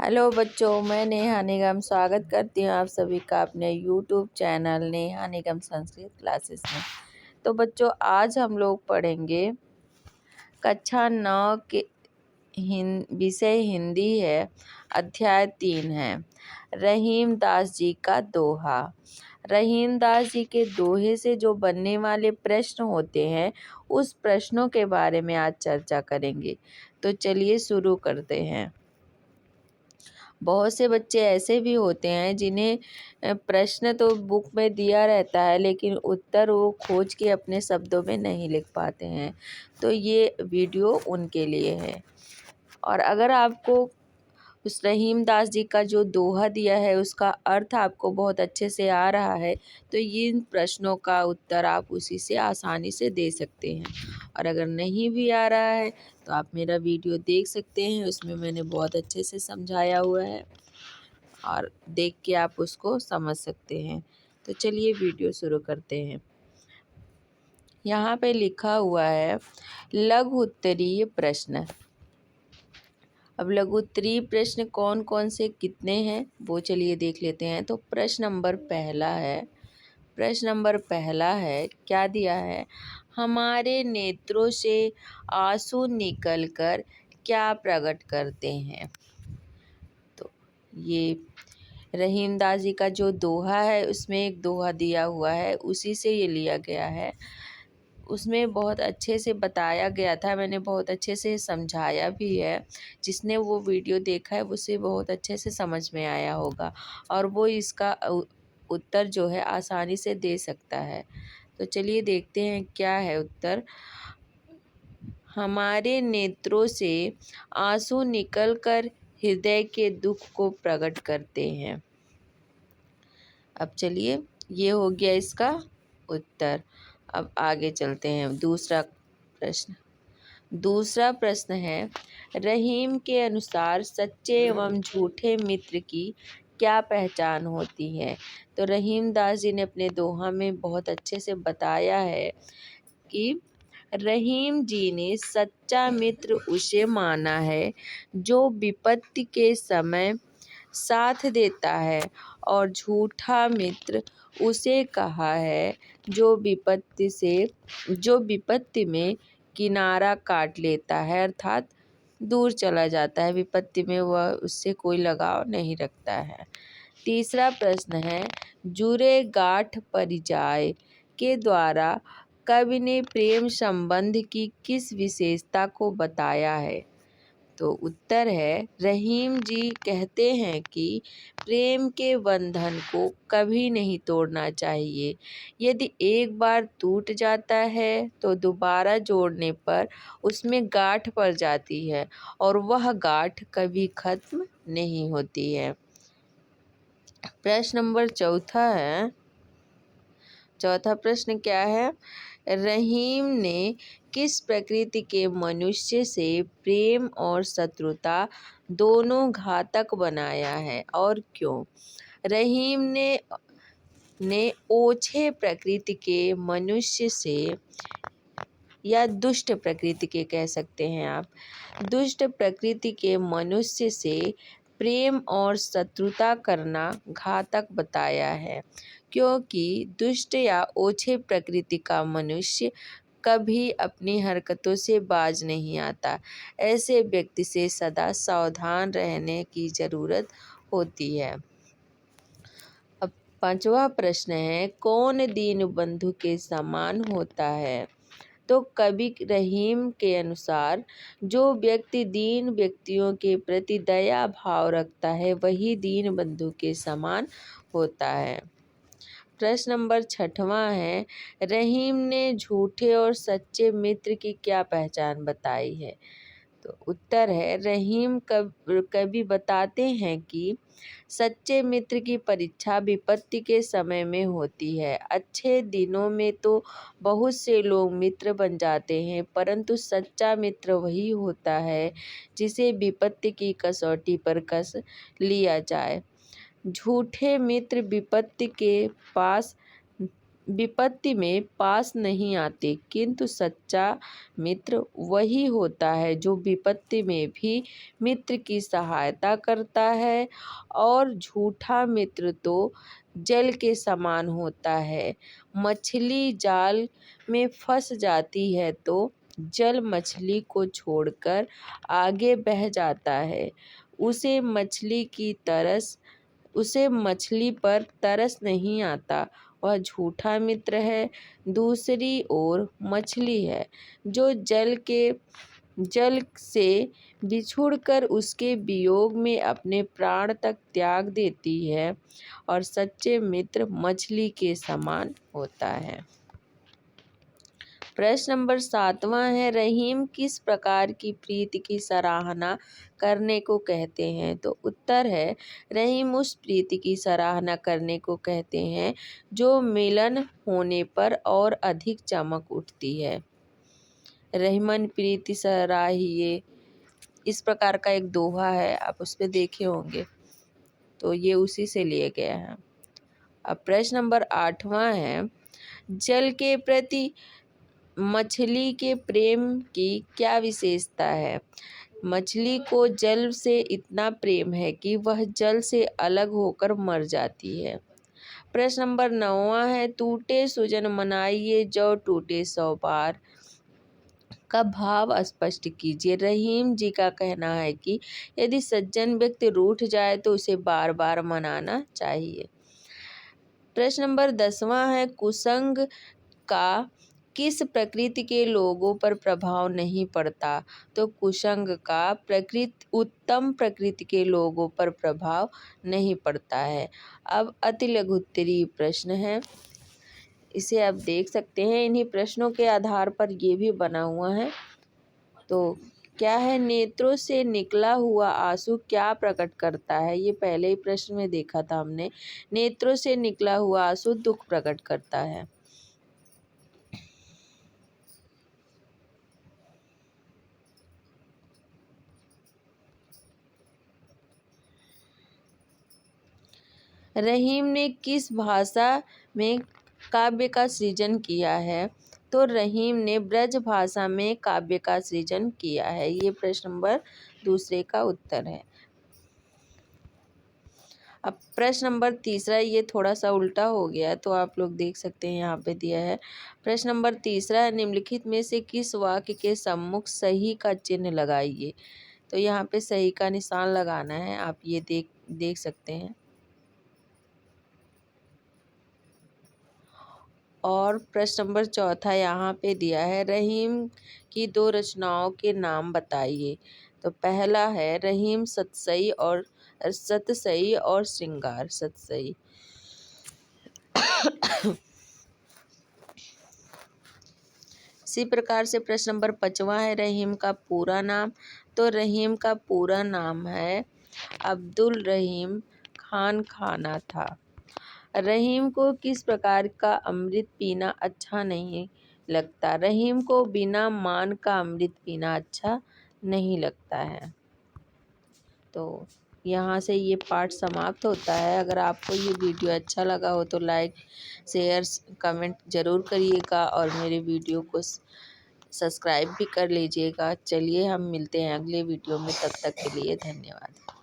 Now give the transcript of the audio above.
Hello बच्चों, मैं नेहा निगम स्वागत करती हूँ आप सभी का अपने यूट्यूब चैनल नेहा निगम संस्कृत क्लासेस में। तो बच्चों, आज हम लोग पढ़ेंगे कक्षा 9 के विषय हिंदी है, अध्याय 3 है रहीम दास जी का दोहा। रहीम दास जी के दोहे से जो बनने वाले प्रश्न होते हैं, उस प्रश्नों के बारे में आज चर्चा करेंगे। तो चलिए शुरू करते हैं। बहुत से बच्चे ऐसे भी होते हैं जिन्हें प्रश्न तो बुक में दिया रहता है, लेकिन उत्तर वो खोज के अपने शब्दों में नहीं लिख पाते हैं। तो ये वीडियो उनके लिए है। और अगर आपको उस रहीम दास जी का जो दोहा दिया है उसका अर्थ आपको बहुत अच्छे से आ रहा है, तो इन प्रश्नों का उत्तर आप उसी से आसानी से दे सकते हैं। और अगर नहीं भी आ रहा है तो आप मेरा वीडियो देख सकते हैं, उसमें मैंने बहुत अच्छे से समझाया हुआ है और देख के आप उसको समझ सकते हैं। तो चलिए वीडियो शुरू करते हैं। यहाँ पे लिखा हुआ है लघु उत्तरीय प्रश्न। अब लघु उत्तरीय प्रश्न कौन कौन से कितने हैं वो चलिए देख लेते हैं। तो प्रश्न नंबर पहला है क्या दिया है, हमारे नेत्रों से आंसू निकलकर क्या प्रकट करते हैं। तो ये रहीम दास जी का जो दोहा है उसमें एक दोहा दिया हुआ है, उसी से ये लिया गया है। उसमें बहुत अच्छे से बताया गया था, मैंने बहुत अच्छे से समझाया भी है। जिसने वो वीडियो देखा है उसे बहुत अच्छे से समझ में आया होगा और वो इसका उत्तर जो है आसानी से दे सकता है। तो चलिए देखते हैं क्या है उत्तर। हमारे नेत्रों से आंसू निकलकर हृदय के दुख को प्रकट करते हैं। अब चलिए, ये हो गया इसका उत्तर। अब आगे चलते हैं। दूसरा प्रश्न है, रहीम के अनुसार सच्चे एवं झूठे मित्र की क्या पहचान होती है। तो रहीम दास जी ने अपने दोहा में बहुत अच्छे से बताया है कि रहीम जी ने सच्चा मित्र उसे माना है जो विपत्ति के समय साथ देता है, और झूठा मित्र उसे कहा है जो विपत्ति में किनारा काट लेता है, अर्थात दूर चला जाता है। विपत्ति में वह उससे कोई लगाव नहीं रखता है। तीसरा प्रश्न है, जुरे गांठ परिजाय के द्वारा कवि ने प्रेम संबंध की किस विशेषता को बताया है। तो उत्तर है, रहीम जी कहते हैं कि प्रेम के बंधन को कभी नहीं तोड़ना चाहिए। यदि एक बार टूट जाता है तो दोबारा जोड़ने पर उसमें गांठ पड़ जाती है और वह गांठ कभी खत्म नहीं होती है। प्रश्न नंबर चौथा प्रश्न क्या है, रहीम ने किस प्रकृति के मनुष्य से प्रेम और शत्रुता दोनों घातक बनाया है और क्यों। रहीम ने ओछे प्रकृति के मनुष्य से, या दुष्ट प्रकृति के कह सकते हैं आप, दुष्ट प्रकृति के मनुष्य से प्रेम और शत्रुता करना घातक बताया है, क्योंकि दुष्ट या ओछे प्रकृति का मनुष्य कभी अपनी हरकतों से बाज नहीं आता। ऐसे व्यक्ति से सदा सावधान रहने की जरूरत होती है। अब पांचवा प्रश्न है, कौन दीन बंधु के समान होता है। तो कवि रहीम के अनुसार जो व्यक्ति दीन व्यक्तियों के प्रति दया भाव रखता है वही दीन बंधु के समान होता है। प्रश्न नंबर 6वां है, रहीम ने झूठे और सच्चे मित्र की क्या पहचान बताई है। तो उत्तर है, रहीम कवि बताते हैं कि सच्चे मित्र की परीक्षा विपत्ति के समय में होती है। अच्छे दिनों में तो बहुत से लोग मित्र बन जाते हैं, परंतु सच्चा मित्र वही होता है जिसे विपत्ति की कसौटी पर कस लिया जाए। झूठे मित्र विपत्ति में पास नहीं आते, किंतु सच्चा मित्र वही होता है जो विपत्ति में भी मित्र की सहायता करता है। और झूठा मित्र तो जल के समान होता है। मछली जाल में फंस जाती है तो जल मछली को छोड़कर आगे बह जाता है। उसे मछली पर तरस नहीं आता। वह झूठा मित्र है। दूसरी ओर मछली है जो जल से बिछुड़कर उसके वियोग में अपने प्राण तक त्याग देती है। और सच्चे मित्र मछली के समान होता है। प्रश्न नंबर 7वां है, रहीम किस प्रकार की प्रीति की सराहना करने को कहते हैं? तो उत्तर है, रहीम उस प्रीति की सराहना करने को कहते हैं जो मिलन होने पर और अधिक चमक उठती है। रहीमन प्रीति सराहिए, इस प्रकार का एक दोहा है, आप उस पे देखे होंगे, तो ये उसी से लिए गया है। अब प्रश्न नंबर 8वां है, जल के प्रति मछली के प्रेम की क्या विशेषता है? मछली को जल से इतना प्रेम है कि वह जल से अलग होकर मर जाती है। प्रश्न नंबर 9वां है, टूटे सुजन मनाइए जो टूटे 100 बार का भाव स्पष्ट कीजिए। रहीम जी का कहना है कि यदि सज्जन व्यक्ति रूठ जाए तो उसे बार बार मनाना चाहिए। प्रश्न नंबर 10वां है, कुसंग का किस प्रकृति के लोगों पर प्रभाव नहीं पड़ता? तो कुसंग का उत्तम प्रकृति के लोगों पर प्रभाव नहीं पड़ता है। अब अति लघुत्तरीय प्रश्न है, इसे आप देख सकते हैं। इन्हीं प्रश्नों के आधार पर ये भी बना हुआ है। तो क्या है, नेत्रों से निकला हुआ आंसू क्या प्रकट करता है? ये पहले ही प्रश्न में देखा था हमने। नेत्रों से निकला हुआ आंसू दुख प्रकट करता है। रहीम ने किस भाषा में काव्य का सृजन किया है? तो रहीम ने ब्रज भाषा में काव्य का सृजन किया है। ये प्रश्न नंबर 2 का उत्तर है। अब प्रश्न नंबर 3, ये थोड़ा सा उल्टा हो गया, तो आप लोग देख सकते हैं, यहाँ पे दिया है। प्रश्न नंबर 3 है, निम्नलिखित में से किस वाक्य के सम्मुख सही का चिन्ह लगाइए? तो यहाँ पे सही का निशान लगाना है, आप ये देख सकते हैं। और प्रश्न नंबर 4 यहाँ पे दिया है, रहीम की 2 रचनाओं के नाम बताइए। तो पहला है रहीम सतसई और श्रृंगार सतसई। इसी प्रकार से प्रश्न नंबर 5वां है, रहीम का पूरा नाम। तो रहीम का पूरा नाम है अब्दुल रहीम खान खाना था। रहीम को किस प्रकार का अमृत पीना अच्छा नहीं लगता? रहीम को बिना मान का अमृत पीना अच्छा नहीं लगता है। तो यहाँ से ये पाठ समाप्त होता है। अगर आपको ये वीडियो अच्छा लगा हो तो लाइक, शेयर, कमेंट ज़रूर करिएगा और मेरे वीडियो को सब्सक्राइब भी कर लीजिएगा। चलिए हम मिलते हैं अगले वीडियो में, तब तक के लिए धन्यवाद।